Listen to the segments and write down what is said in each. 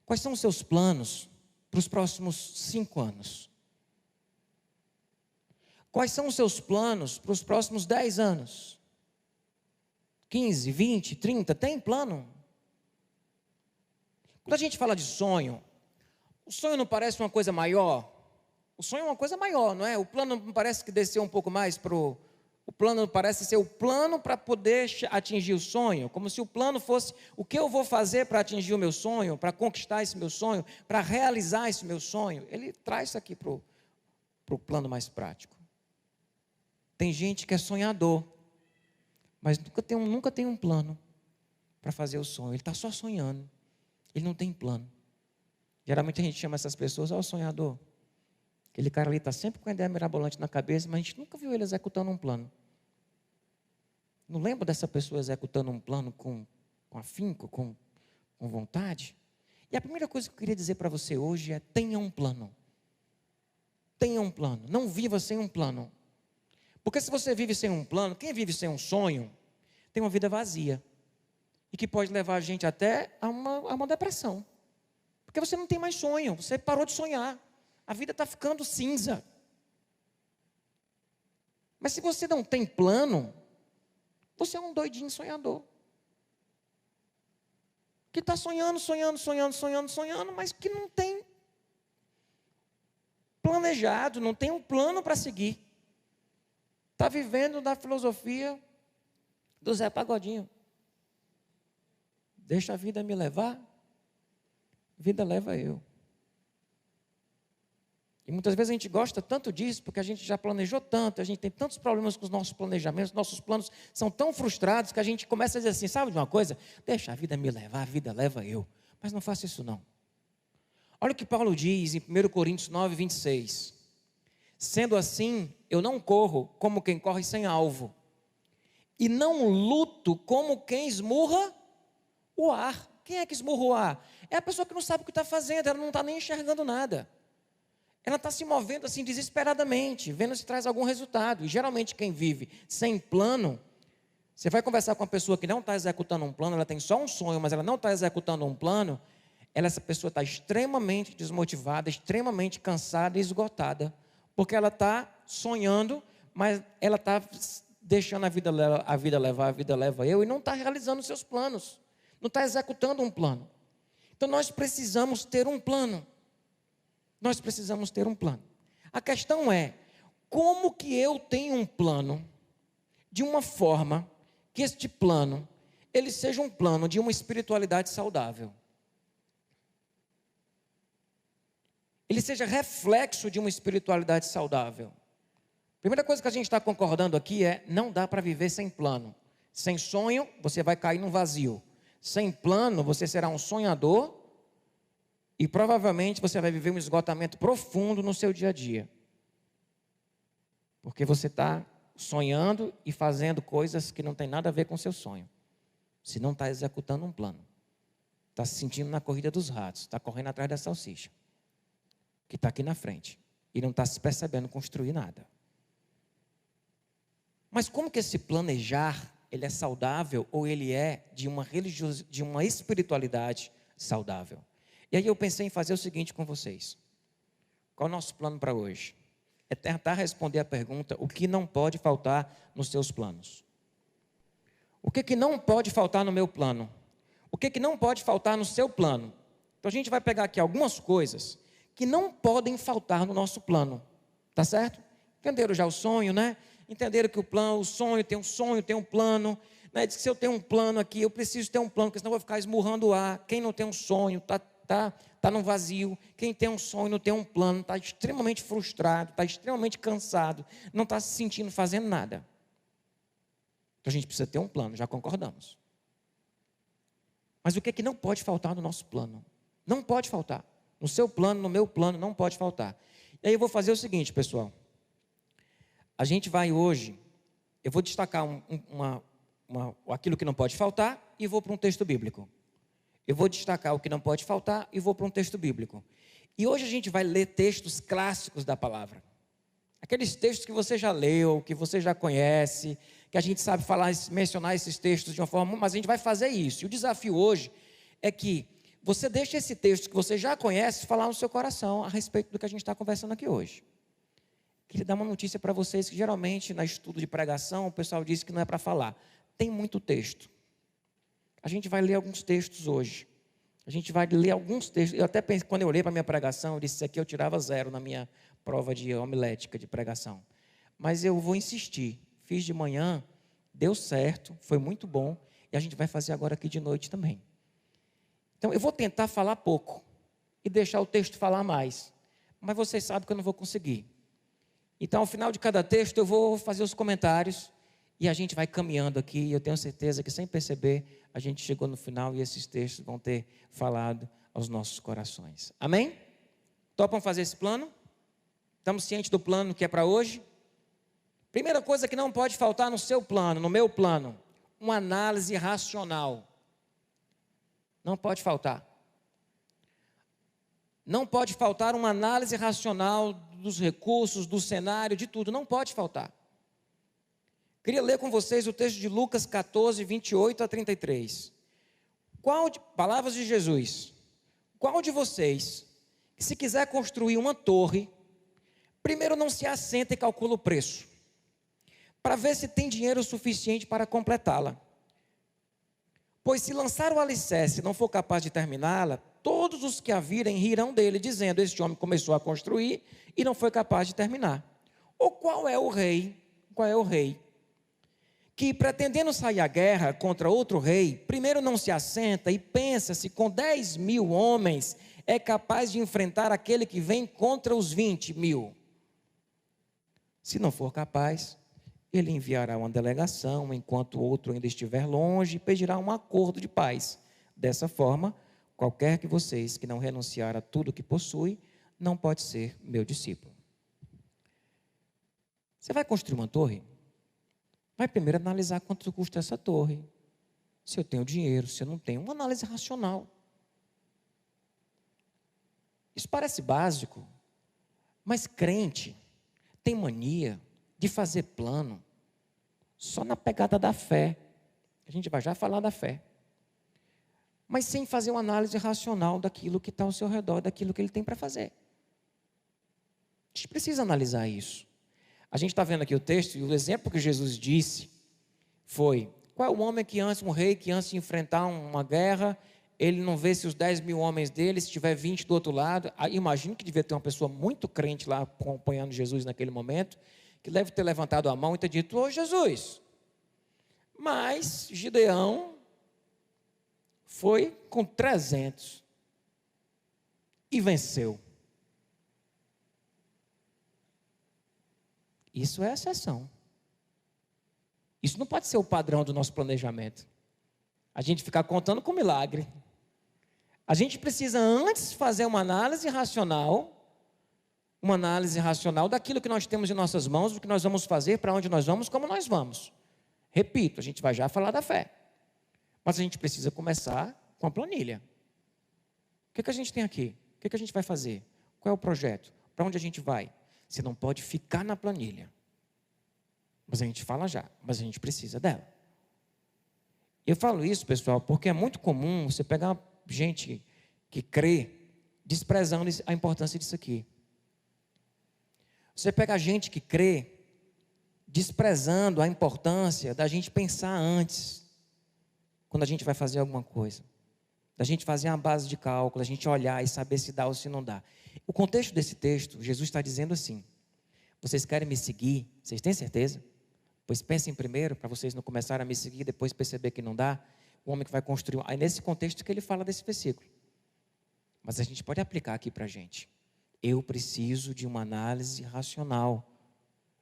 Quais são os seus planos para os próximos 5 anos? Quais são os seus planos para os próximos 10 anos? 15, 20, 30, tem plano? Quando a gente fala de sonho, o sonho não parece uma coisa maior? O sonho é uma coisa maior, não é? O plano não parece que desceu um pouco mais para o... O plano parece ser o plano para poder atingir o sonho, como se o plano fosse o que eu vou fazer para atingir o meu sonho, para conquistar esse meu sonho, para realizar esse meu sonho. Ele traz isso aqui para o plano mais prático. Tem gente que é sonhador, mas nunca tem um plano para fazer o sonho. Ele está só sonhando, ele não tem plano. Geralmente a gente chama essas pessoas, ó, sonhador. Aquele cara ali está sempre com a ideia mirabolante na cabeça, mas a gente nunca viu ele executando um plano. Não lembro dessa pessoa executando um plano com afinco, com vontade? E a primeira coisa que eu queria dizer para você hoje é: tenha um plano. Tenha um plano. Não viva sem um plano. Porque se você vive sem um plano, quem vive sem um sonho, tem uma vida vazia. E que pode levar a gente até a uma depressão. Porque você não tem mais sonho, você parou de sonhar. A vida está ficando cinza. Mas se você não tem plano, você é um doidinho sonhador. Que está sonhando, mas que não tem planejado, não tem um plano para seguir. Está vivendo da filosofia do Zé Pagodinho. Deixa a vida me levar, a vida leva eu. E muitas vezes a gente gosta tanto disso, porque a gente já planejou tanto, a gente tem tantos problemas com os nossos planejamentos, nossos planos são tão frustrados que a gente começa a dizer assim, sabe de uma coisa? Deixa a vida me levar, a vida leva eu. Mas não faça isso não. Olha o que Paulo diz em 1 Coríntios 9, 26. Sendo assim, eu não corro como quem corre sem alvo, e não luto como quem esmurra o ar. Quem é que esmurra o ar? É a pessoa que não sabe o que está fazendo, ela não está nem enxergando nada. Ela está se movendo assim desesperadamente, vendo se traz algum resultado. E geralmente quem vive sem plano, você vai conversar com uma pessoa que não está executando um plano, ela tem só um sonho, mas ela não está executando um plano, essa pessoa está extremamente desmotivada, extremamente cansada e esgotada, porque ela está sonhando, mas ela está deixando a vida levar, a vida leva eu, e não está realizando os seus planos, não está executando um plano. Então nós precisamos ter um plano. Nós precisamos ter um plano. A questão é, como que eu tenho um plano de uma forma que este plano, ele seja um plano de uma espiritualidade saudável. Ele seja reflexo de uma espiritualidade saudável. Primeira coisa que a gente está concordando aqui é, não dá para viver sem plano. Sem sonho, você vai cair num vazio. Sem plano, você será um sonhador, e provavelmente você vai viver um esgotamento profundo no seu dia a dia. Porque você está sonhando e fazendo coisas que não tem nada a ver com o seu sonho. Se não está executando um plano. Está se sentindo na corrida dos ratos. Está correndo atrás da salsicha. Que está aqui na frente. E não está se percebendo construir nada. Mas como que esse planejar, ele é saudável ou ele é de uma espiritualidade saudável? E aí eu pensei em fazer o seguinte com vocês. Qual é o nosso plano para hoje? É tentar responder a pergunta, o que não pode faltar nos seus planos? O que não pode faltar no meu plano? O que não pode faltar no seu plano? Então a gente vai pegar aqui algumas coisas que não podem faltar no nosso plano. Tá certo? Entenderam já o sonho, né? Entenderam que o sonho, tem um plano. Né? Diz que se eu tenho um plano aqui, eu preciso ter um plano, porque senão eu vou ficar esmurrando o ar. Quem não tem um sonho, está num vazio. Quem tem um sonho, não tem um plano, está extremamente frustrado, está extremamente cansado, não está se sentindo fazendo nada. Então a gente precisa ter um plano, já concordamos. Mas o que é que não pode faltar no nosso plano? Não pode faltar. No seu plano, no meu plano, não pode faltar. E aí eu vou fazer o seguinte, pessoal. A gente vai hoje, eu vou destacar aquilo que não pode faltar e vou para um texto bíblico. Eu vou destacar o que não pode faltar e vou para um texto bíblico. E hoje a gente vai ler textos clássicos da palavra. Aqueles textos que você já leu, que você já conhece, que a gente sabe mencionar esses textos de uma forma, mas a gente vai fazer isso. E o desafio hoje é que você deixa esse texto que você já conhece falar no seu coração a respeito do que a gente está conversando aqui hoje. Queria dar uma notícia para vocês que geralmente na estudo de pregação o pessoal diz que não é para falar. Tem muito texto. A gente vai ler alguns textos hoje. A gente vai ler alguns textos. Eu até pensei, quando eu olhei para a minha pregação, eu disse, isso aqui eu tirava 0 na minha prova de homilética de pregação. Mas eu vou insistir. Fiz de manhã, deu certo, foi muito bom. E a gente vai fazer agora aqui de noite também. Então, eu vou tentar falar pouco e deixar o texto falar mais. Mas vocês sabem que eu não vou conseguir. Então, ao final de cada texto, eu vou fazer os comentários e a gente vai caminhando aqui. E eu tenho certeza que, sem perceber, a gente chegou no final e esses textos vão ter falado aos nossos corações. Amém? Topam fazer esse plano? Estamos cientes do plano que é para hoje? Primeira coisa que não pode faltar no seu plano, no meu plano, uma análise racional. Não pode faltar. Não pode faltar uma análise racional dos recursos, do cenário, de tudo. Não pode faltar. Queria ler com vocês o texto de Lucas 14, 28 a 33. Palavras de Jesus. Qual de vocês, que se quiser construir uma torre, primeiro não se assenta e calcula o preço, para ver se tem dinheiro suficiente para completá-la? Pois se lançar o alicerce e não for capaz de terminá-la, todos os que a virem rirão dele, dizendo, este homem começou a construir e não foi capaz de terminar. Ou qual é o rei, que pretendendo sair à guerra contra outro rei, primeiro não se assenta e pensa se com 10.000 homens é capaz de enfrentar aquele que vem contra os 20.000. Se não for capaz, ele enviará uma delegação, enquanto o outro ainda estiver longe, e pedirá um acordo de paz. Dessa forma, qualquer que vocês que não renunciar a tudo que possui, não pode ser meu discípulo. Você vai construir uma torre? Vai primeiro analisar quanto custa essa torre. Se eu tenho dinheiro, se eu não tenho. Uma análise racional. Isso parece básico, mas crente tem mania de fazer plano só na pegada da fé. A gente vai já falar da fé. Mas sem fazer uma análise racional daquilo que está ao seu redor, daquilo que ele tem para fazer. A gente precisa analisar isso. A gente está vendo aqui o texto, e o exemplo que Jesus disse foi, qual é o homem que antes, um rei que antes de enfrentar uma guerra, ele não vê se os 10.000 homens dele, se tiver 20 do outro lado, imagino que devia ter uma pessoa muito crente lá acompanhando Jesus naquele momento, que deve ter levantado a mão e ter dito, ô Jesus, mas Gideão foi com 300 e venceu. Isso é exceção. Isso não pode ser o padrão do nosso planejamento. A gente ficar contando com milagre. A gente precisa antes fazer uma análise racional daquilo que nós temos em nossas mãos, do que nós vamos fazer, para onde nós vamos, como nós vamos. Repito, a gente vai já falar da fé. Mas a gente precisa começar com a planilha. O que a gente tem aqui? O que a gente vai fazer? Qual é o projeto? Para onde a gente vai? Você não pode ficar na planilha. Mas a gente fala já, mas a gente precisa dela. Eu falo isso, pessoal, porque é muito comum você pegar gente que crê, desprezando a importância disso aqui. Você pega gente que crê, desprezando a importância da gente pensar antes, quando a gente vai fazer alguma coisa. Da gente fazer uma base de cálculo, a gente olhar e saber se dá ou se não dá. O contexto desse texto, Jesus está dizendo assim, vocês querem me seguir, vocês têm certeza? Pois pensem primeiro, para vocês não começarem a me seguir, depois perceber que não dá, o homem que vai construir, é nesse contexto que ele fala desse versículo. Mas a gente pode aplicar aqui para a gente. Eu preciso de uma análise racional.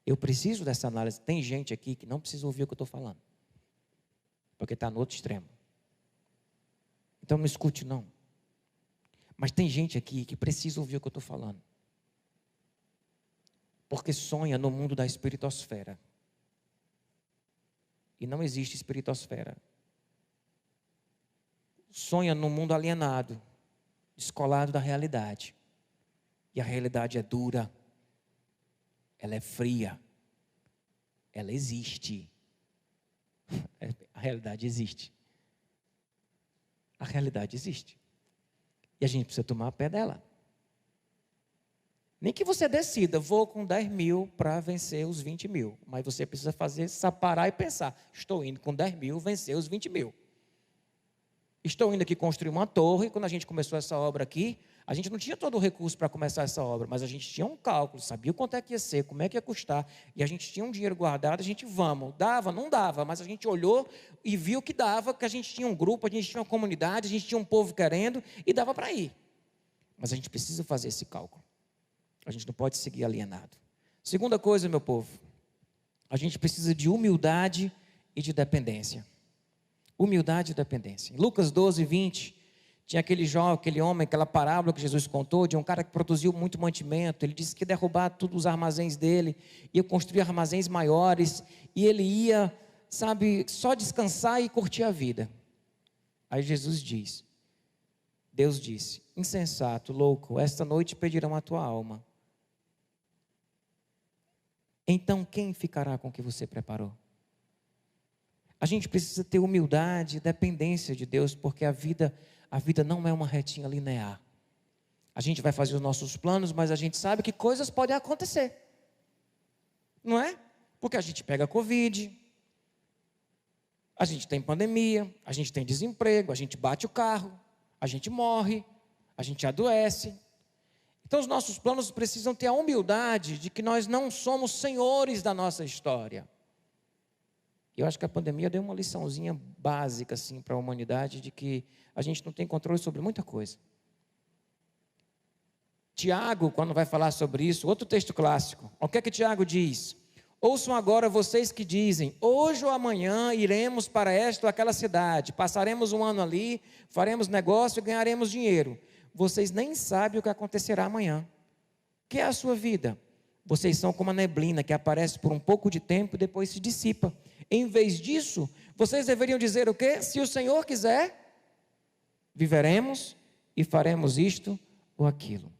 Eu preciso dessa análise. Tem gente aqui que não precisa ouvir o que eu estou falando, porque está no outro extremo. Então não escute não. Mas tem gente aqui que precisa ouvir o que eu estou falando, porque sonha no mundo da espiritosfera. E não existe espiritosfera. Sonha no mundo alienado, descolado da realidade. E a realidade é dura, ela é fria, ela existe. A realidade existe. A realidade existe. E a gente precisa tomar pé dela. Nem que você decida, vou com 10 mil para vencer os 20 mil. Mas você precisa parar e pensar, estou indo com 10 mil vencer os 20 mil. Estou indo aqui construir uma torre. Quando a gente começou essa obra aqui, a gente não tinha todo o recurso para começar essa obra, mas a gente tinha um cálculo, sabia quanto é que ia ser, como é que ia custar, e a gente tinha um dinheiro guardado, a gente dava, não dava, mas a gente olhou e viu que dava, que a gente tinha um grupo, a gente tinha uma comunidade, a gente tinha um povo querendo, e dava para ir. Mas a gente precisa fazer esse cálculo. A gente não pode seguir alienado. Segunda coisa, meu povo, a gente precisa de humildade e de dependência. Humildade e dependência. Em Lucas 12, 20, tinha aquele jovem, aquele homem, aquela parábola que Jesus contou, de um cara que produziu muito mantimento. Ele disse que ia derrubar todos os armazéns dele, ia construir armazéns maiores, e ele ia, só descansar e curtir a vida. Aí Deus disse, insensato, louco, esta noite pedirão a tua alma. Então quem ficará com o que você preparou? A gente precisa ter humildade e dependência de Deus, porque a vida não é uma retinha linear. A gente vai fazer os nossos planos, mas a gente sabe que coisas podem acontecer. Não é? Porque a gente pega Covid, a gente tem pandemia, a gente tem desemprego, a gente bate o carro, a gente morre, a gente adoece. Então os nossos planos precisam ter a humildade de que nós não somos senhores da nossa história. Eu acho que a pandemia deu uma liçãozinha básica assim, para a humanidade de que a gente não tem controle sobre muita coisa. Tiago, quando vai falar sobre isso, outro texto clássico, o que é que Tiago diz? Ouçam agora vocês que dizem, hoje ou amanhã iremos para esta ou aquela cidade, passaremos um ano ali, faremos negócio e ganharemos dinheiro. Vocês nem sabem o que acontecerá amanhã. O que é a sua vida? Vocês são como a neblina que aparece por um pouco de tempo e depois se dissipa. Em vez disso, vocês deveriam dizer o quê? Se o Senhor quiser, viveremos e faremos isto ou aquilo.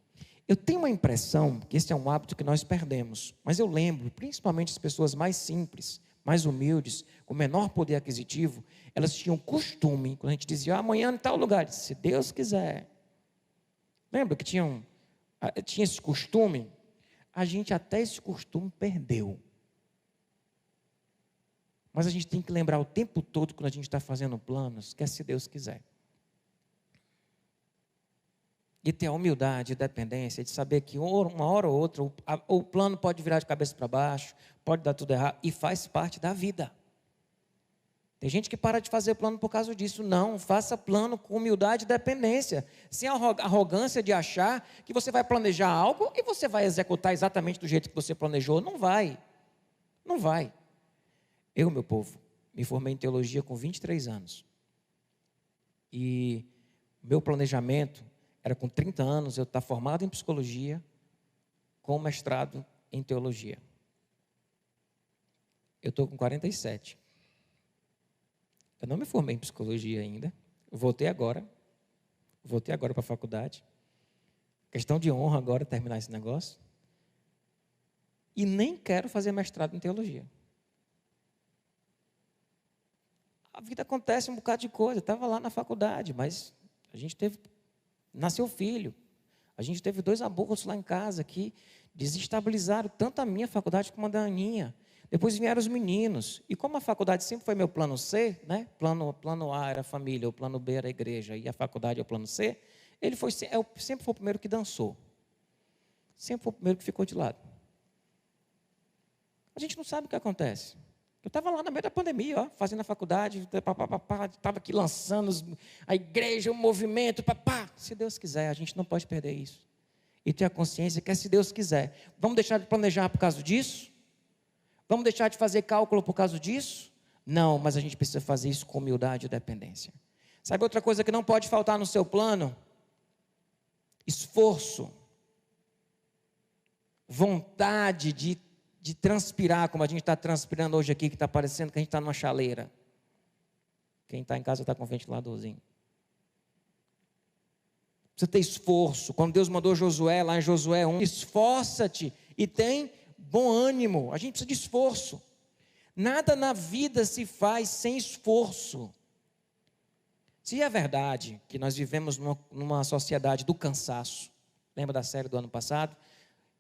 Eu tenho uma impressão que esse é um hábito que nós perdemos, mas eu lembro, principalmente as pessoas mais simples, mais humildes, com menor poder aquisitivo, elas tinham costume, quando a gente dizia, amanhã em tal lugar, se Deus quiser. Lembra que tinha esse costume? A gente até esse costume perdeu. Mas a gente tem que lembrar o tempo todo, quando a gente está fazendo planos, que é se Deus quiser. E ter a humildade e dependência de saber que uma hora ou outra o plano pode virar de cabeça para baixo, pode dar tudo errado, e faz parte da vida. Tem gente que para de fazer plano por causa disso. Não, faça plano com humildade e dependência, sem a arrogância de achar que você vai planejar algo e você vai executar exatamente do jeito que você planejou. Não vai. Não vai. Eu, meu povo, me formei em teologia com 23 anos. E meu planejamento era com 30 anos eu estar formado em psicologia, com mestrado em teologia. Eu estou com 47. Eu não me formei em psicologia ainda. Eu voltei agora para a faculdade. Questão de honra agora terminar esse negócio. E nem quero fazer mestrado em teologia. A vida acontece um bocado de coisa. Eu estava lá na faculdade, mas a gente nasceu filho. A gente teve 2 abortos lá em casa que desestabilizaram tanto a minha faculdade como a da Aninha. Depois vieram os meninos. E como a faculdade sempre foi meu plano C, né? Plano A era a família, o plano B era a igreja, e a faculdade é o plano C, sempre foi o primeiro que dançou. Sempre foi o primeiro que ficou de lado. A gente não sabe o que acontece. Eu estava lá no meio da pandemia, fazendo a faculdade, estava aqui lançando a igreja, o movimento, se Deus quiser, a gente não pode perder isso. E ter a consciência que é se Deus quiser. Vamos deixar de planejar por causa disso? Vamos deixar de fazer cálculo por causa disso? Não, mas a gente precisa fazer isso com humildade e dependência. Sabe outra coisa que não pode faltar no seu plano? Esforço. Vontade de transpirar, como a gente está transpirando hoje aqui, que está parecendo que a gente está numa chaleira. Quem está em casa está com um ventiladorzinho. Precisa ter esforço. Quando Deus mandou Josué, lá em Josué 1, esforça-te e tem bom ânimo. A gente precisa de esforço. Nada na vida se faz sem esforço. Se é verdade que nós vivemos numa sociedade do cansaço, lembra da série do ano passado?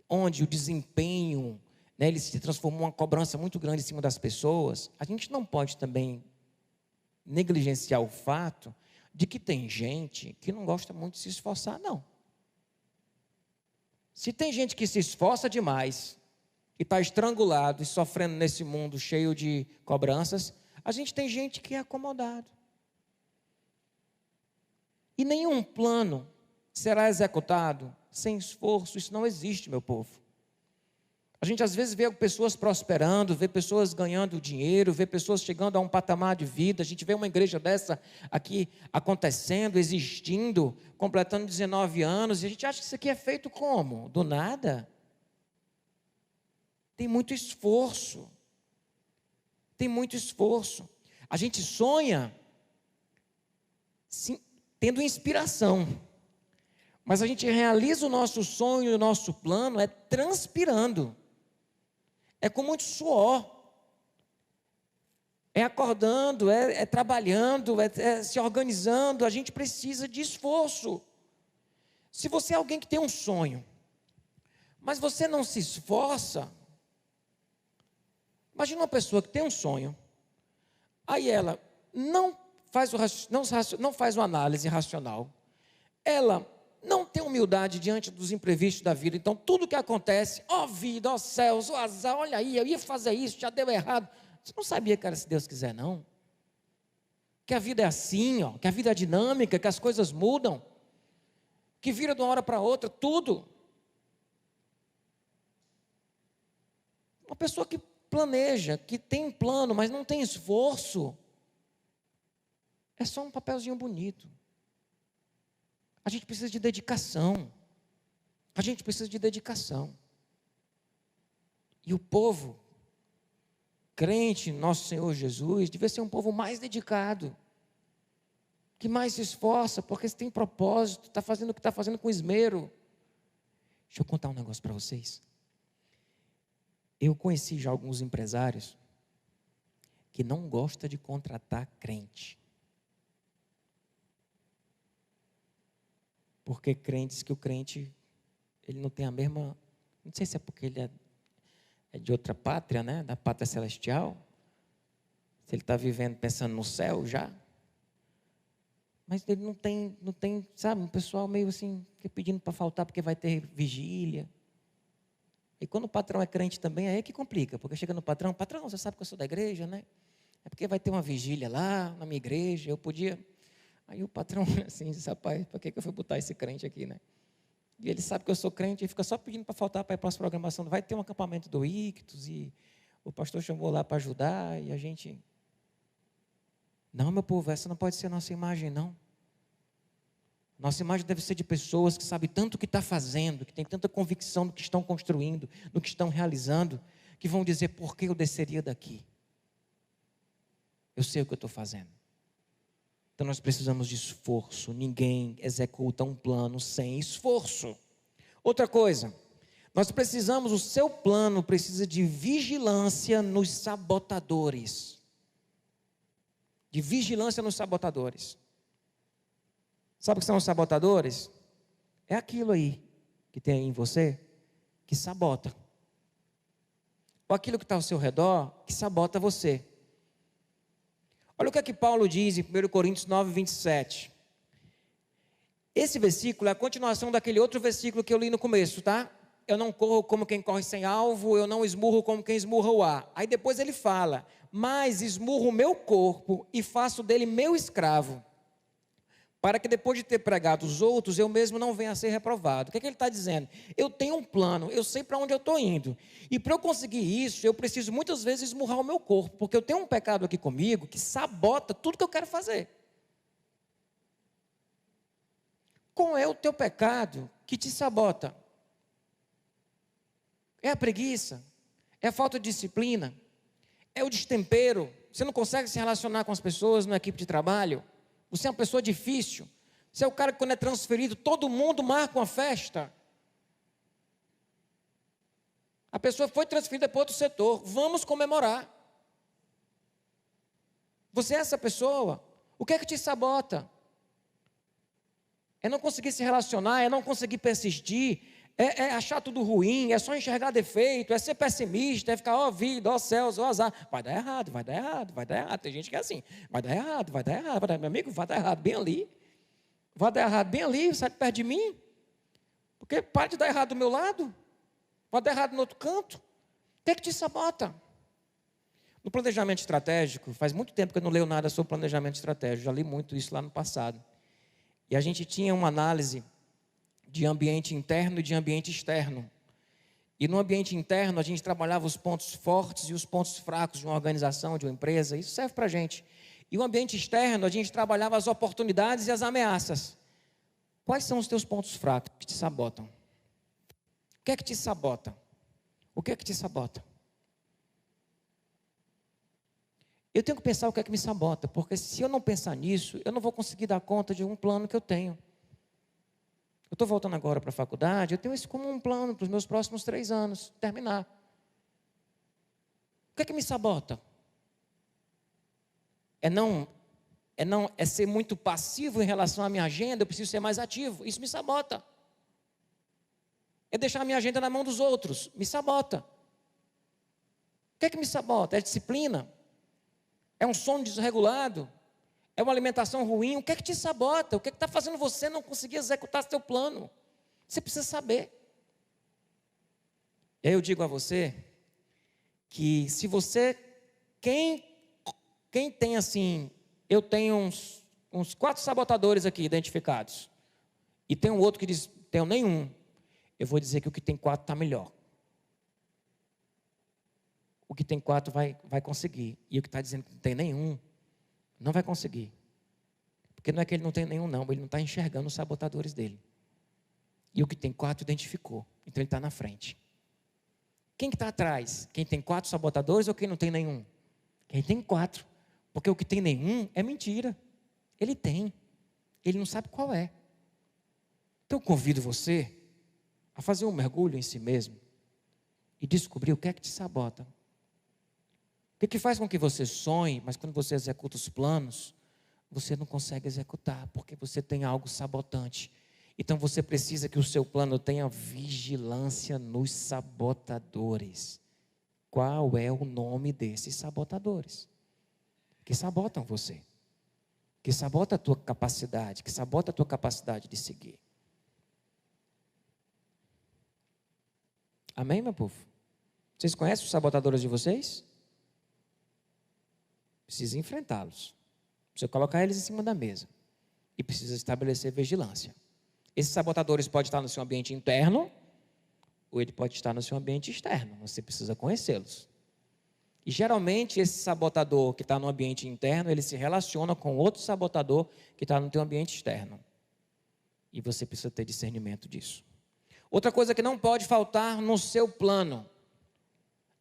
Onde o desempenho, né, ele se transformou em uma cobrança muito grande em cima das pessoas, a gente não pode também negligenciar o fato de que tem gente que não gosta muito de se esforçar, não. Se tem gente que se esforça demais e está estrangulado e sofrendo nesse mundo cheio de cobranças, a gente tem gente que é acomodado. E nenhum plano será executado sem esforço. Isso não existe, meu povo. A gente às vezes vê pessoas prosperando, vê pessoas ganhando dinheiro, vê pessoas chegando a um patamar de vida. A gente vê uma igreja dessa aqui acontecendo, existindo, completando 19 anos. E a gente acha que isso aqui é feito como? Do nada. Tem muito esforço. Tem muito esforço. A gente sonha, sim, tendo inspiração. Mas a gente realiza o nosso sonho, o nosso plano, transpirando. É com muito suor. É acordando, é trabalhando, é se organizando. A gente precisa de esforço. Se você é alguém que tem um sonho, mas você não se esforça, imagina uma pessoa que tem um sonho, aí ela não faz uma análise racional, ela não tem humildade diante dos imprevistos da vida. Então tudo que acontece, ó vida, ó céus, ó azar, olha aí, eu ia fazer isso, já deu errado. Você não sabia que era se Deus quiser, não? Que a vida é assim, ó, que a vida é dinâmica, que as coisas mudam, que vira de uma hora para outra, tudo. Uma pessoa que planeja, que tem um plano, mas não tem esforço, é só um papelzinho bonito. A gente precisa de dedicação. A gente precisa de dedicação. E o povo crente, nosso Senhor Jesus, devia ser um povo mais dedicado, que mais se esforça, porque tem propósito, está fazendo o que está fazendo com esmero. Deixa eu contar um negócio para vocês. Eu conheci já alguns empresários que não gostam de contratar crente. Porque crentes que o crente, ele não tem a mesma, não sei se é porque ele é de outra pátria, né? Da pátria celestial. Se ele está vivendo pensando no céu já. Mas ele não tem, sabe, um pessoal meio assim, que pedindo para faltar porque vai ter vigília. E quando o patrão é crente também, aí é que complica. Porque chega no patrão, você sabe que eu sou da igreja, né? É porque vai ter uma vigília lá na minha igreja, eu podia... Aí o patrão assim diz, rapaz, para que eu fui botar esse crente aqui, né? E ele sabe que eu sou crente e fica só pedindo para faltar para ir para a próxima programação. Vai ter um acampamento do Ictus e o pastor chamou lá para ajudar e a gente... Não, meu povo, essa não pode ser a nossa imagem, não. Nossa imagem deve ser de pessoas que sabem tanto o que está fazendo, que têm tanta convicção do que estão construindo, do que estão realizando, que vão dizer, por que eu desceria daqui? Eu sei o que eu estou fazendo. Então nós precisamos de esforço. Ninguém executa um plano sem esforço. Outra coisa, o seu plano precisa de vigilância nos sabotadores. De vigilância nos sabotadores. Sabe o que são os sabotadores? É aquilo aí que tem aí em você que sabota. Ou aquilo que está ao seu redor que sabota você. Olha o que é que Paulo diz em 1 Coríntios 9, 27. Esse versículo é a continuação daquele outro versículo que eu li no começo, tá? Eu não corro como quem corre sem alvo, eu não esmurro como quem esmurra o ar. Aí depois ele fala, mas esmurro o meu corpo e faço dele meu escravo, para que depois de ter pregado os outros, eu mesmo não venha a ser reprovado. O que é que ele está dizendo? Eu tenho um plano, eu sei para onde eu estou indo. E para eu conseguir isso, eu preciso muitas vezes esmurrar o meu corpo, porque eu tenho um pecado aqui comigo que sabota tudo que eu quero fazer. Qual é o teu pecado que te sabota? É a preguiça? É a falta de disciplina? É o destempero? Você não consegue se relacionar com as pessoas na equipe de trabalho? Você é uma pessoa difícil. Você é o cara que quando é transferido, todo mundo marca uma festa. A pessoa foi transferida para outro setor. Vamos comemorar. Você é essa pessoa? O que é que te sabota? é não conseguir se relacionar, é não conseguir persistir, é achar tudo ruim, é só enxergar defeito, é ser pessimista, é ficar, ó vida, ó céus, ó azar. Vai dar errado, vai dar errado, vai dar errado. Tem gente que é assim, vai dar errado, vai dar errado, vai dar... Meu amigo, vai dar errado bem ali. Vai dar errado bem ali, sai de perto de mim. Porque para de dar errado do meu lado, vai dar errado no outro canto. O que é que te sabota? No planejamento estratégico, faz muito tempo que eu não leio nada sobre planejamento estratégico, já li muito isso lá no passado. E a gente tinha uma análise de ambiente interno e de ambiente externo. E no ambiente interno, a gente trabalhava os pontos fortes e os pontos fracos de uma organização, de uma empresa, isso serve para a gente. E o ambiente externo, a gente trabalhava as oportunidades e as ameaças. Quais são os teus pontos fracos que te sabotam? O que é que te sabota? O que é que te sabota? Eu tenho que pensar o que é que me sabota, porque se eu não pensar nisso, eu não vou conseguir dar conta de um plano que eu tenho. Eu estou voltando agora para a faculdade, eu tenho isso como um plano para os meus próximos 3 anos, terminar. O que é que me sabota? É ser muito passivo em relação à minha agenda, eu preciso ser mais ativo, isso me sabota. É deixar a minha agenda na mão dos outros, me sabota. O que é que me sabota? É disciplina? É um sono desregulado? É uma alimentação ruim? O que é que te sabota? O que é que está fazendo você não conseguir executar seu plano? Você precisa saber. E aí eu digo a você que se você, quem tem assim, eu tenho uns 4 sabotadores aqui identificados, e tem um outro que diz, tenho nenhum, eu vou dizer que o que tem 4 está melhor. O que tem 4 vai conseguir, e o que está dizendo que não tem nenhum, não vai conseguir. Porque não é que ele não tem nenhum não, ele não está enxergando os sabotadores dele. E o que tem 4 identificou, então ele está na frente. Quem que está atrás? Quem tem 4 sabotadores ou quem não tem nenhum? Quem tem 4, porque o que tem nenhum é mentira. Ele tem, ele não sabe qual é. Então eu convido você a fazer um mergulho em si mesmo e descobrir o que é que te sabota. O que faz com que você sonhe, mas quando você executa os planos, você não consegue executar, porque você tem algo sabotante. Então você precisa que o seu plano tenha vigilância nos sabotadores. Qual é o nome desses sabotadores? Que sabotam você, que sabota a tua capacidade, que sabota a tua capacidade de seguir. Amém, meu povo? Vocês conhecem os sabotadores de vocês? Precisa enfrentá-los. Precisa colocar eles em cima da mesa. E precisa estabelecer vigilância. Esses sabotadores podem estar no seu ambiente interno, ou ele pode estar no seu ambiente externo. Você precisa conhecê-los. E geralmente esse sabotador que está no ambiente interno, ele se relaciona com outro sabotador que está no teu ambiente externo. E você precisa ter discernimento disso. Outra coisa que não pode faltar no seu plano,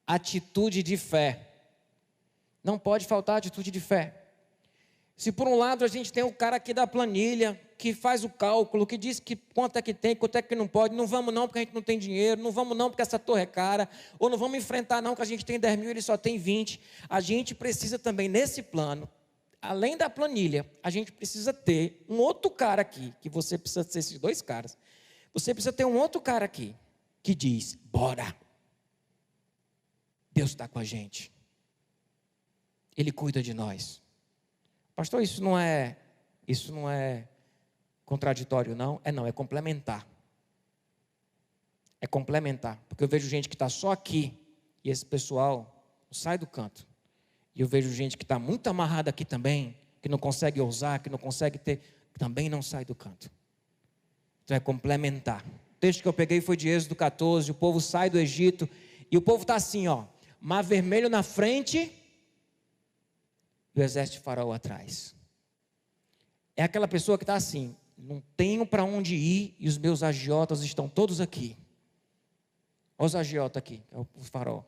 atitude de fé. Não pode faltar atitude de fé. Se por um lado a gente tem o cara aqui da planilha, que faz o cálculo, que diz que quanto é que tem, quanto é que não pode, não vamos não porque a gente não tem dinheiro, não vamos não porque essa torre é cara, ou não vamos enfrentar não que a gente tem 10 mil e ele só tem 20. A gente precisa também nesse plano, além da planilha, a gente precisa ter um outro cara aqui, que você precisa ter esses 2 caras. Você precisa ter um outro cara aqui, que diz, bora. Deus está com a gente. Ele cuida de nós. Pastor, isso não é contraditório, não? É complementar. É complementar. Porque eu vejo gente que está só aqui, e esse pessoal sai do canto. E eu vejo gente que está muito amarrada aqui também, que não consegue ousar, que não consegue ter, também não sai do canto. Então é complementar. O texto que eu peguei foi de Êxodo 14, o povo sai do Egito, e o povo está assim, ó, mar vermelho na frente, e o exército de Faraó atrás. É aquela pessoa que está assim, não tenho para onde ir, e os meus agiotas estão todos aqui. Olha os agiotas aqui, é o Faraó.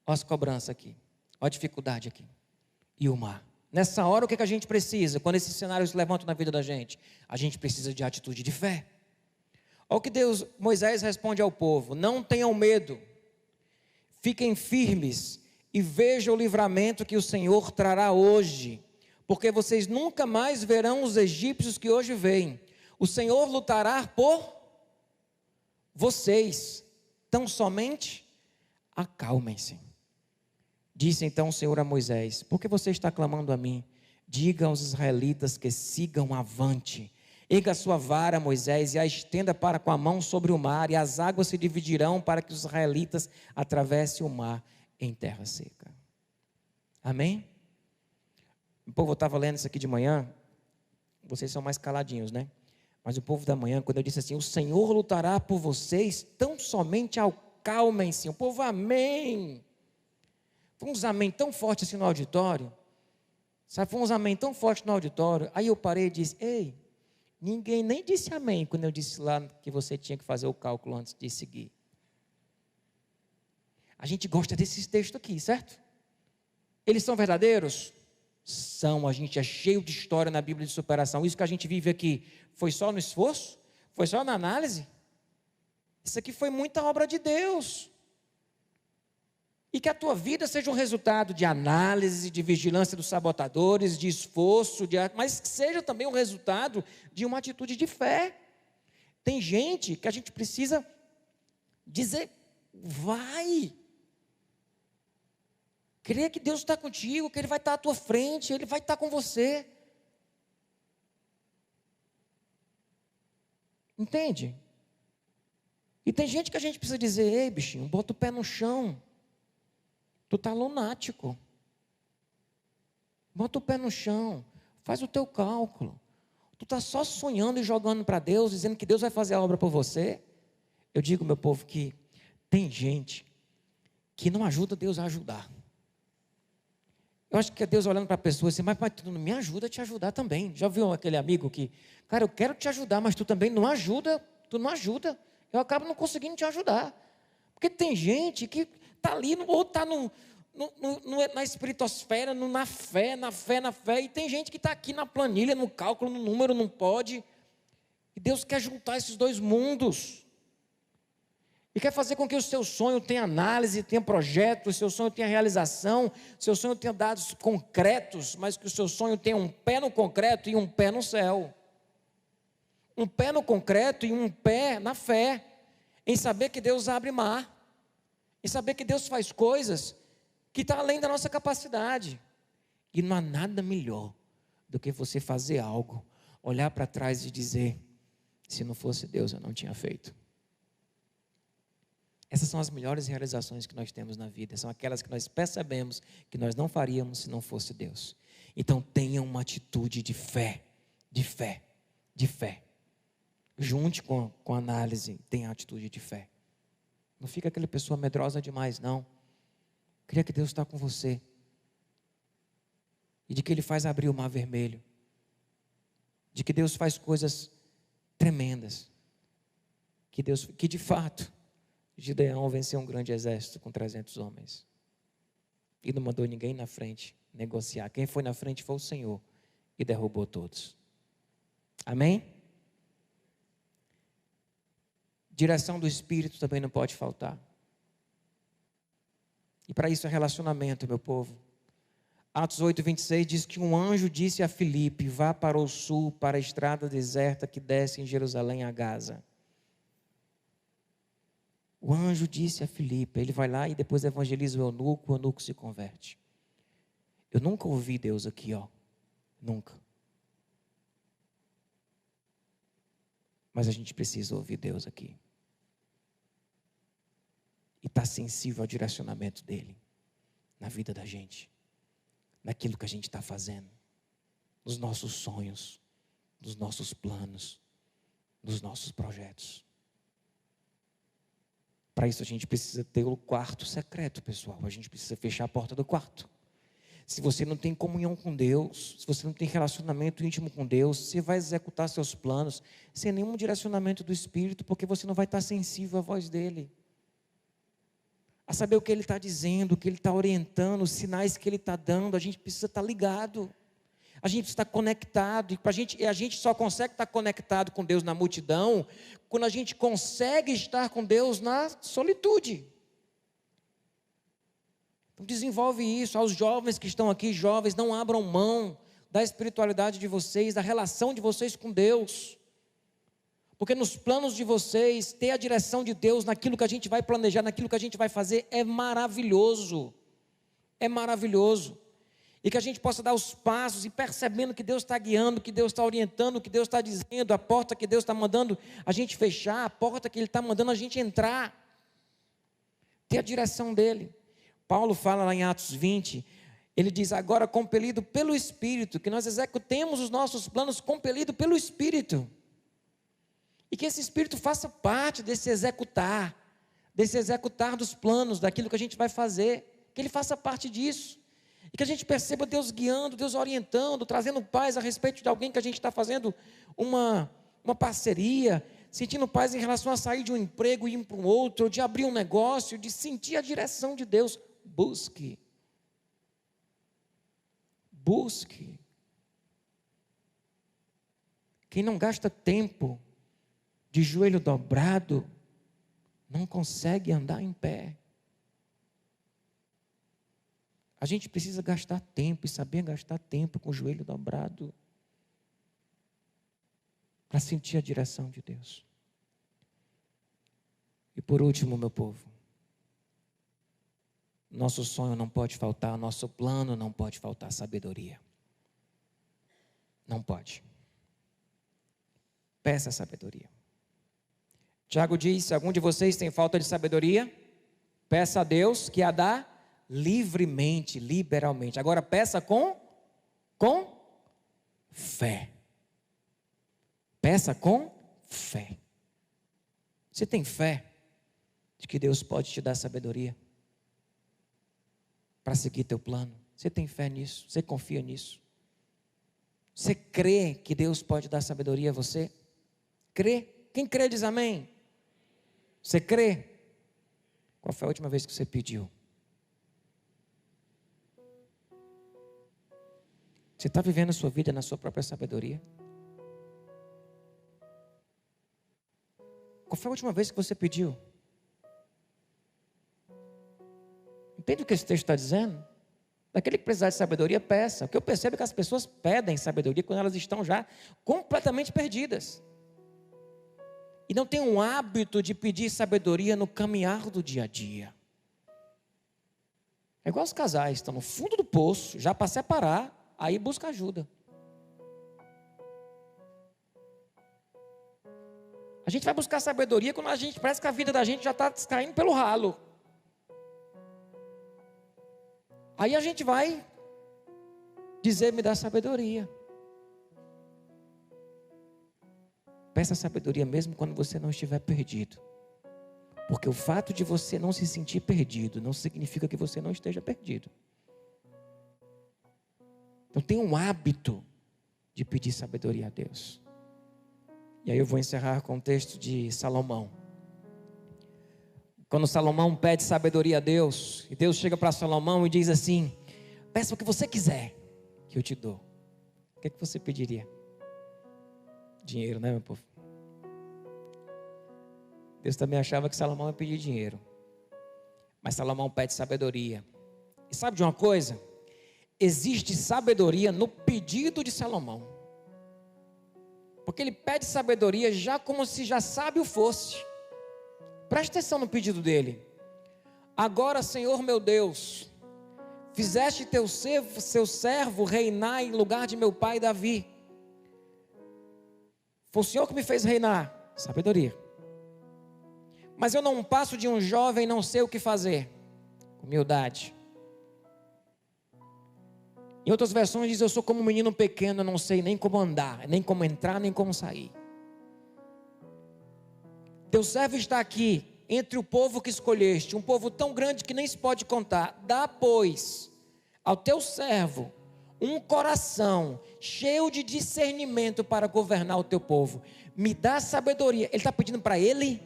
Olha as cobranças aqui, olha a dificuldade aqui. E o mar. Nessa hora, o que a gente precisa? Quando esses cenários se levantam na vida da gente, a gente precisa de atitude de fé. Olha o que Moisés responde ao povo: não tenham medo, fiquem firmes e vejam o livramento que o Senhor trará hoje, porque vocês nunca mais verão os egípcios que hoje veem. O Senhor lutará por vocês, tão somente acalmem-se. Disse então o Senhor a Moisés: por que você está clamando a mim? Diga aos israelitas que sigam avante. Erga a sua vara, Moisés, e a estenda para com a mão sobre o mar, e as águas se dividirão para que os israelitas atravessem o mar em terra seca. Amém? O povo estava lendo isso aqui de manhã, vocês são mais caladinhos, né? Mas o povo da manhã, quando eu disse assim: o Senhor lutará por vocês, tão somente acalmem-se. O povo, amém. Foi uns amém tão forte assim no auditório. Sabe, foi uns amém tão forte no auditório. Aí eu parei e disse: ei, ninguém nem disse amém quando eu disse lá que você tinha que fazer o cálculo antes de seguir. A gente gosta desses textos aqui, certo? Eles são verdadeiros? São. A gente é cheio de história na Bíblia de superação. Isso que a gente vive aqui foi só no esforço? Foi só na análise? Isso aqui foi muita obra de Deus. E que a tua vida seja um resultado de análise, de vigilância dos sabotadores, de esforço, mas que seja também um resultado de uma atitude de fé. Tem gente que a gente precisa dizer: vai. Creia que Deus está contigo, que Ele vai estar à tua frente, Ele vai estar com você. Entende? E tem gente que a gente precisa dizer: ei, bichinho, bota o pé no chão. Tu está lunático. Bota o pé no chão. Faz o teu cálculo. Tu está só sonhando e jogando para Deus, dizendo que Deus vai fazer a obra por você. Eu digo, meu povo, que tem gente que não ajuda Deus a ajudar. Eu acho que é Deus olhando para a pessoa assim: mas tu não me ajuda a te ajudar também. Já viu aquele amigo que, cara, eu quero te ajudar, mas tu também não ajuda, tu não ajuda. Eu acabo não conseguindo te ajudar. Porque tem gente que está ali, ou está na espiritosfera, na fé, e tem gente que está aqui na planilha, no cálculo, no número, não pode. E Deus quer juntar esses dois mundos. E quer fazer com que o seu sonho tenha análise, tenha projeto, o seu sonho tenha realização, o seu sonho tenha dados concretos, mas que o seu sonho tenha um pé no concreto e um pé no céu. Um pé no concreto e um pé na fé, em saber que Deus abre mar, em saber que Deus faz coisas que estão além da nossa capacidade. E não há nada melhor do que você fazer algo, olhar para trás e dizer: se não fosse Deus, eu não tinha feito. Essas são as melhores realizações que nós temos na vida. São aquelas que nós percebemos que nós não faríamos se não fosse Deus. Então tenha uma atitude de fé, de fé, de fé. Junte com a análise, tenha a atitude de fé. Não fica aquela pessoa medrosa demais, não. Creia que Deus está com você. E de que Ele faz abrir o mar vermelho. De que Deus faz coisas tremendas. Que de fato, Gideão venceu um grande exército com 300 homens. E não mandou ninguém na frente negociar. Quem foi na frente foi o Senhor. E derrubou todos. Amém? Direção do Espírito também não pode faltar. E para isso é relacionamento, meu povo. Atos 8:26 diz que um anjo disse a Filipe: vá para o sul, para a estrada deserta que desce em Jerusalém a Gaza. O anjo disse a Filipe, ele vai lá e depois evangeliza o eunuco se converte. Eu nunca ouvi Deus aqui, nunca. Mas a gente precisa ouvir Deus aqui. E estar sensível ao direcionamento dEle, na vida da gente, naquilo que a gente está fazendo, nos nossos sonhos, nos nossos planos, nos nossos projetos. Para isso a gente precisa ter o quarto secreto, pessoal. A gente precisa fechar a porta do quarto. Se você não tem comunhão com Deus, se você não tem relacionamento íntimo com Deus, você vai executar seus planos sem nenhum direcionamento do Espírito, porque você não vai estar sensível à voz dEle. A saber o que Ele está dizendo, o que Ele está orientando, os sinais que Ele está dando. A gente precisa estar ligado. A gente precisa estar conectado. E a gente só consegue estar conectado com Deus na multidão quando a gente consegue estar com Deus na solitude. Então desenvolve isso. Aos jovens que estão aqui, jovens, não abram mão da espiritualidade de vocês, da relação de vocês com Deus. Porque nos planos de vocês, ter a direção de Deus naquilo que a gente vai planejar, naquilo que a gente vai fazer, é maravilhoso. É maravilhoso. E que a gente possa dar os passos e percebendo que Deus está guiando, que Deus está orientando, que Deus está dizendo, a porta que Deus está mandando a gente fechar, a porta que Ele está mandando a gente entrar. Ter a direção dEle. Paulo fala lá em Atos 20, ele diz, agora compelido pelo Espírito, que nós executemos os nossos planos compelido pelo Espírito. E que esse Espírito faça parte desse executar dos planos, daquilo que a gente vai fazer, que ele faça parte disso. E que a gente perceba Deus guiando, Deus orientando, trazendo paz a respeito de alguém que a gente está fazendo uma parceria, sentindo paz em relação a sair de um emprego e ir para um outro, ou de abrir um negócio, de sentir a direção de Deus. Busque. Quem não gasta tempo de joelho dobrado, não consegue andar em pé. A gente precisa gastar tempo e saber gastar tempo com o joelho dobrado, para sentir a direção de Deus. E por último, meu povo, nosso sonho não pode faltar, nosso plano não pode faltar sabedoria. Não pode. Peça sabedoria. Tiago diz, se algum de vocês tem falta de sabedoria, peça a Deus que a dá livremente, liberalmente. Agora peça com fé. Peça com fé. Você tem fé de que Deus pode te dar sabedoria para seguir teu plano? Você tem fé nisso? Você confia nisso? Você crê que Deus pode dar sabedoria a você? Crê? Quem crê diz amém. Você crê? Qual foi a última vez que você pediu? Você está vivendo a sua vida na sua própria sabedoria? Qual foi a última vez que você pediu? Entende o que esse texto está dizendo? Daquele que precisar de sabedoria, peça. O que eu percebo é que as pessoas pedem sabedoria quando elas estão já completamente perdidas. E não tem um hábito de pedir sabedoria no caminhar do dia a dia. É igual os casais, estão no fundo do poço, já para separar, aí busca ajuda. A gente vai buscar sabedoria quando a gente parece que a vida da gente já está caindo pelo ralo. Aí a gente vai dizer, me dá sabedoria. Peça sabedoria mesmo quando você não estiver perdido. Porque o fato de você não se sentir perdido não significa que você não esteja perdido. Então tenha um hábito de pedir sabedoria a Deus. E aí eu vou encerrar com o texto de Salomão. Quando Salomão pede sabedoria a Deus, e Deus chega para Salomão e diz assim, peça o que você quiser, que eu te dou. O que é que você pediria? Dinheiro, né, meu povo? Deus também achava que Salomão ia pedir dinheiro. Mas Salomão pede sabedoria. E sabe de uma coisa? Existe sabedoria no pedido de Salomão. Porque ele pede sabedoria já como se já sábio fosse. Preste atenção no pedido dele. Agora, Senhor meu Deus, fizeste seu servo reinar em lugar de meu pai Davi. Foi o Senhor que me fez reinar. Sabedoria. Mas eu não passo de um jovem, não sei o que fazer. Humildade. Em outras versões diz, eu sou como um menino pequeno, eu não sei nem como andar, nem como entrar, nem como sair. Teu servo está aqui, entre o povo que escolheste, um povo tão grande que nem se pode contar. Dá, pois, ao teu servo um coração cheio de discernimento para governar o teu povo. Me dá sabedoria. Ele está pedindo para ele?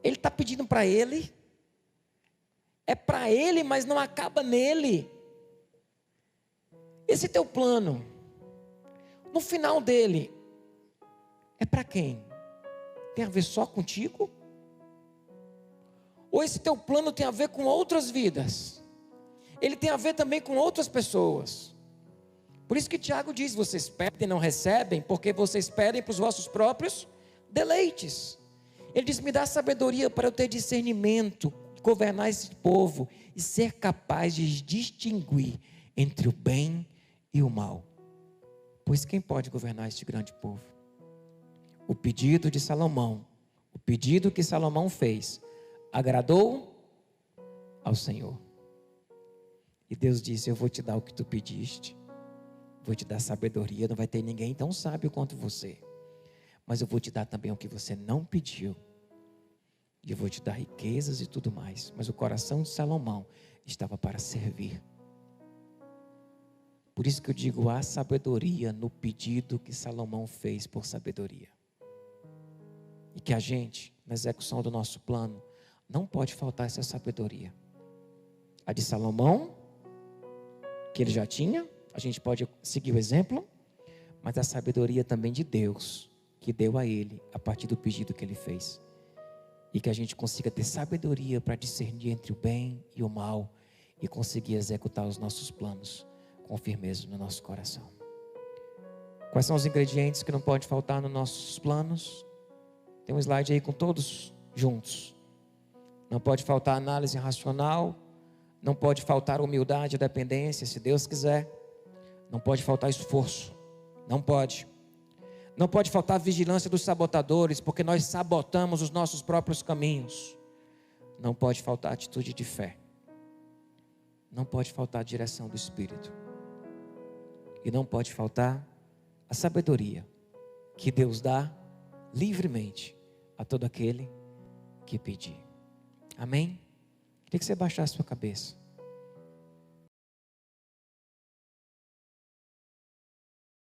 Ele está pedindo para ele? É para ele, mas não acaba nele. Esse teu plano, no final dele, é para quem? Tem a ver só contigo? Ou esse teu plano tem a ver com outras vidas? Ele tem a ver também com outras pessoas. Por isso que Tiago diz: vocês pedem e não recebem, porque vocês pedem para os vossos próprios deleites. Ele diz: me dá sabedoria para eu ter discernimento, governar esse povo e ser capaz de distinguir entre o bem e o mal. Pois quem pode governar este grande povo? O pedido de Salomão, o pedido que Salomão fez, agradou ao Senhor. E Deus disse: eu vou te dar o que tu pediste, vou te dar sabedoria. Não vai ter ninguém tão sábio quanto você, mas eu vou te dar também o que você não pediu, e eu vou te dar riquezas e tudo mais. Mas o coração de Salomão estava para servir. Por isso que eu digo: há sabedoria no pedido que Salomão fez por sabedoria. E que a gente, na execução do nosso plano, não pode faltar essa sabedoria. A de Salomão, que ele já tinha, a gente pode seguir o exemplo, mas a sabedoria também de Deus, que deu a ele, a partir do pedido que ele fez. E que a gente consiga ter sabedoria para discernir entre o bem e o mal, e conseguir executar os nossos planos com firmeza no nosso coração. Quais são os ingredientes que não podem faltar nos nossos planos? Tem um slide aí com todos juntos. Não pode faltar análise racional, não pode faltar humildade e dependência, se Deus quiser. Não pode faltar esforço, não pode. Não pode faltar vigilância dos sabotadores, porque nós sabotamos os nossos próprios caminhos. Não pode faltar atitude de fé. Não pode faltar a direção do Espírito. E não pode faltar a sabedoria que Deus dá livremente a todo aquele que pedir. Amém? Queria que você baixasse a sua cabeça.